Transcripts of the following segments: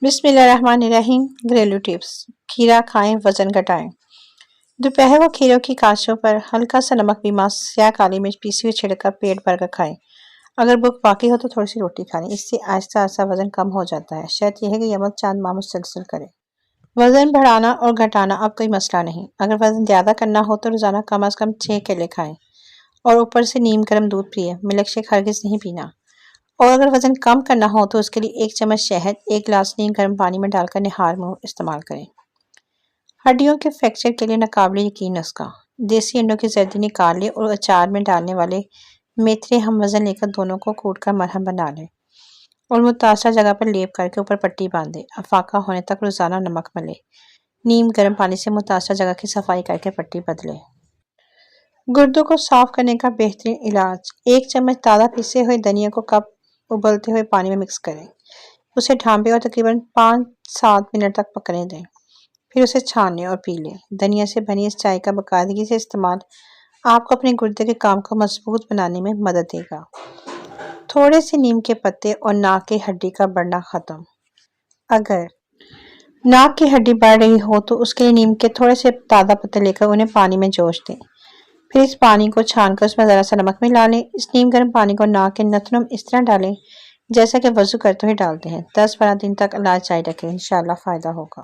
بسم اللہ الرحمن الرحیم۔ گھریلو ٹپس۔ کھیرا کھائیں، وزن گھٹائیں۔ دوپہر کو کھیروں کی کاشوں پر ہلکا سا نمک بھی سیاہ کالی مرچ پیسی ہوئی چھڑک کر پیٹ بھر کر کھائیں۔ اگر بھوک باقی ہو تو تھوڑی سی روٹی کھا لیں، اس سے آہستہ آہستہ وزن کم ہو جاتا ہے۔ شرط یہ ہے کہ یہ عمل چند ماہ مسلسل کریں۔ وزن بڑھانا اور گھٹانا اب کوئی مسئلہ نہیں۔ اگر وزن زیادہ کرنا ہو تو روزانہ کم از کم 6 کیلے کھائیں اور اوپر سے نیم گرم دودھ پئیں۔ ملک شیک ہرگز نہیں پینا۔ اور اگر وزن کم کرنا ہو تو اس کے لیے 1 چمچ شہد 1 گلاس نیم گرم پانی میں ڈال کر نہار منہ استعمال کریں۔ ہڈیوں کے فریکچر کے لیے ناقابل یقین نسخہ۔ دیسی انڈوں کی زردی نکال لیں اور اچار میں ڈالنے والے میتھرے ہم وزن لے کر دونوں کو کوٹ کر مرہم بنا لیں اور متاثرہ جگہ پر لیپ کر کے اوپر پٹی باندھ دیں۔ افاقہ ہونے تک روزانہ نمک ملیں۔ نیم گرم پانی سے متاثرہ جگہ کی صفائی کر کے پٹی بدلیں۔ گردوں کو صاف کرنے کا بہترین علاج۔ 1 چمچ تازہ پیسے ہوئے دھنیا کو کپ ابلتے ہوئے پانی میں مکس کریں، اسے ڈھانپیں اور تقریباً 5-7 منٹ تک پکنے دیں، پھر اسے چھان لیں اور پی لیں۔ دھنیا سے بنی اس چائے کا باقاعدگی سے استعمال آپ کو اپنے گردے کے کام کو مضبوط بنانے میں مدد دے گا۔ تھوڑے سے نیم کے پتے اور ناک کی ہڈی کا بڑھنا ختم۔ اگر ناک کی ہڈی بڑھ رہی ہو تو اس کے لیے نیم کے تھوڑے سے تازہ پتے لے کر انہیں پانی میں جوش دیں، پھر اس پانی کو چھان کر اس میں ذرا سا نمک ملا لیں۔ اس نیم گرم پانی کو ناک کے نتنوں میں اس طرح ڈالیں جیسا کہ وضو کرتے ہوئے ڈالتے ہیں۔ 10-12 دن تک علاج جاری رکھیں، انشاءاللہ فائدہ ہوگا۔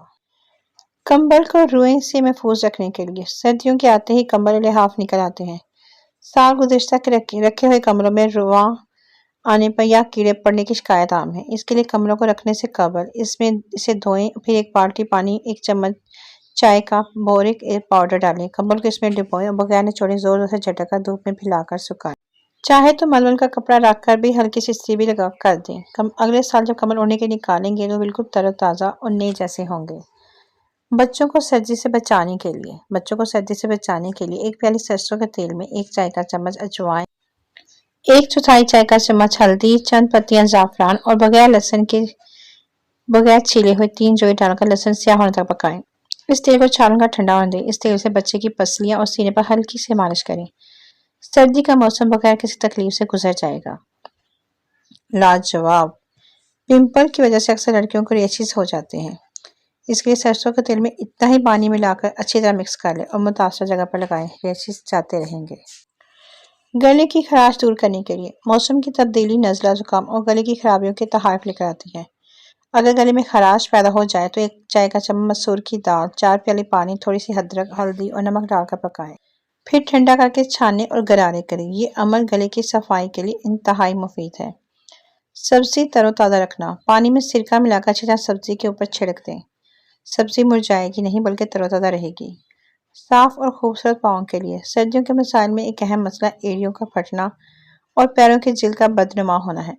کمبل کو روئیں سے محفوظ رکھنے کے لیے۔ سردیوں کے آتے ہی کمبل لحاف نکل آتے ہیں۔ سال گزشتہ کے رکھے ہوئے کمبلوں میں رواں آنے پر یا کیڑے پڑنے کی شکایت عام ہے۔ اس کے لیے کمبلوں کو رکھنے سے قبل اسے دھوئیں، پھر 1 بالٹی پانی 1 چمچ چائے کا بورک پاؤڈر ڈالیں، کمبل کو اس میں ڈبوئیں اور بغیر نچوڑے زور زور سے جھٹک کر دھوپ میں پھیلا کر سکھائیں۔ چاہے تو ململ کا کپڑا رکھ کر بھی ہلکی سی استری بھی لگا کر دیں۔ اگلے سال جب کمبل اوڑھنے کے نکالیں گے تو بالکل تر و تازہ اور نئے جیسے ہوں گے۔ بچوں کو سردی سے بچانے کے لیے 1 پیالی سرسوں کے تیل میں 1 چائے کا چمچ اجوائن، 1/4 چائے کا چمچ ہلدی، چند پتیاں زعفران اور بغیر چھیلے ہوئے 3 جوئی ڈال کر لہسن سیاہ ہونے تک پکائیں۔ اس تیل کو چھان کر ٹھنڈا ہونے دیں۔ اس تیل سے بچے کی پسلیاں اور سینے پر ہلکی سی مالش کریں۔ سردی کا موسم بغیر کسی تکلیف سے گزر جائے گا۔ لاجواب۔ پمپل کی وجہ سے اکثر لڑکیوں کو ریشز ہو جاتے ہیں۔ اس کے لیے سرسوں کے تیل میں اتنا ہی پانی ملا کر اچھی طرح مکس کر لیں اور متاثرہ جگہ پر لگائیں، ریشز جاتے رہیں گے۔ گلے کی خراش دور کرنے کے لیے۔ موسم کی تبدیلی نزلہ، زکام اور گلے کی خرابیوں کے تحائف لے کر آتی ہے۔ اگر گلے میں خراش پیدا ہو جائے تو 1 چائے کا چمچ مسور کی دال، 4 پیالے پانی، تھوڑی سی ادرک، ہلدی اور نمک ڈال کر پکائیں، پھر ٹھنڈا کر کے چھانیں اور غرارے کریں۔ یہ عمل گلے کی صفائی کے لیے انتہائی مفید ہے۔ سبزی تر و تازہ رکھنا۔ پانی میں سرکہ ملا کر اچھی طرح سبزی کے اوپر چھڑک دیں۔ سبزی مرجھائے گی نہیں بلکہ تر و تازہ رہے گی۔ صاف اور خوبصورت پاؤں کے لیے۔ سردیوں کے مسائل میں ایک اہم مسئلہ ایڑیوں کا پھٹنا اور پیروں کی جلد کا بدنما ہونا ہے۔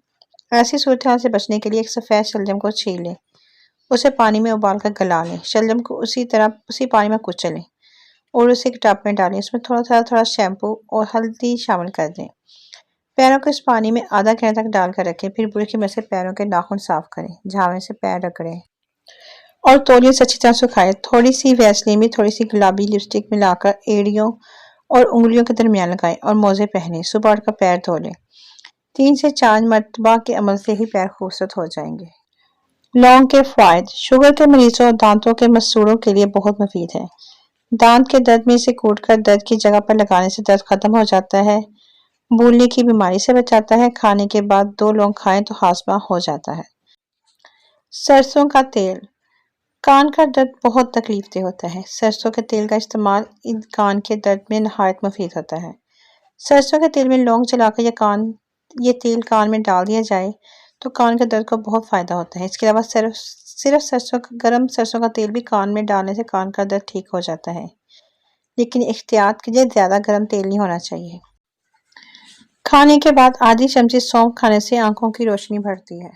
ایسی صورتحال سے بچنے کے لیے ایک سفید شلجم کو چھیل لیں، اسے پانی میں ابال کر گلا لیں، شلجم کو اسی پانی میں کچلیں اور اسے ایک ٹب میں ڈالیں، اس میں تھوڑا شیمپو اور ہلدی شامل کر دیں۔ پیروں کو اس پانی میں آدھا گھنٹہ تک ڈال کر رکھیں، پھر برش کی مدد سے پیروں کے ناخن صاف کریں، جھاوے سے پیر رگڑیں اور تولیے سے اچھی طرح سکھائیں۔ تھوڑی سی ویسلین میں تھوڑی سی گلابی لپسٹک ملا کر ایڑیوں اور انگلیوں کے درمیان لگائیں اور موزے پہنیں۔ صبح اٹھ کر پیر دھو لیں۔ 3 سے 4 مرتبہ کے عمل سے ہی پیر خوبصورت ہو جائیں گے۔ لونگ کے فوائد۔ شوگر کے مریضوں اور دانتوں کے مسوڑوں کے لیے بہت مفید ہے۔ دانت کے درد میں اسے کوٹ کر درد کی جگہ پر لگانے سے درد ختم ہو جاتا ہے، بھولنے کی بیماری سے بچاتا ہے۔ کھانے کے بعد 2 لونگ کھائیں تو ہاضمہ ہو جاتا ہے۔ سرسوں کا تیل۔ کان کا درد بہت تکلیف دہ ہوتا ہے۔ سرسوں کے تیل کا استعمال کان کے درد میں نہایت مفید ہوتا ہے۔ سرسوں کے تیل میں لونگ جلا کر یہ تیل کان میں ڈال دیا جائے تو کان کے درد کو بہت فائدہ ہوتا ہے۔ اس کے علاوہ صرف گرم سرسوں کا تیل بھی کان میں ڈالنے سے کان کا درد ٹھیک ہو جاتا ہے، لیکن احتیاط کیجیے، زیادہ گرم تیل نہیں ہونا چاہیے۔ کھانے کے بعد آدھی چمچی سونف کھانے سے آنکھوں کی روشنی بڑھتی ہے۔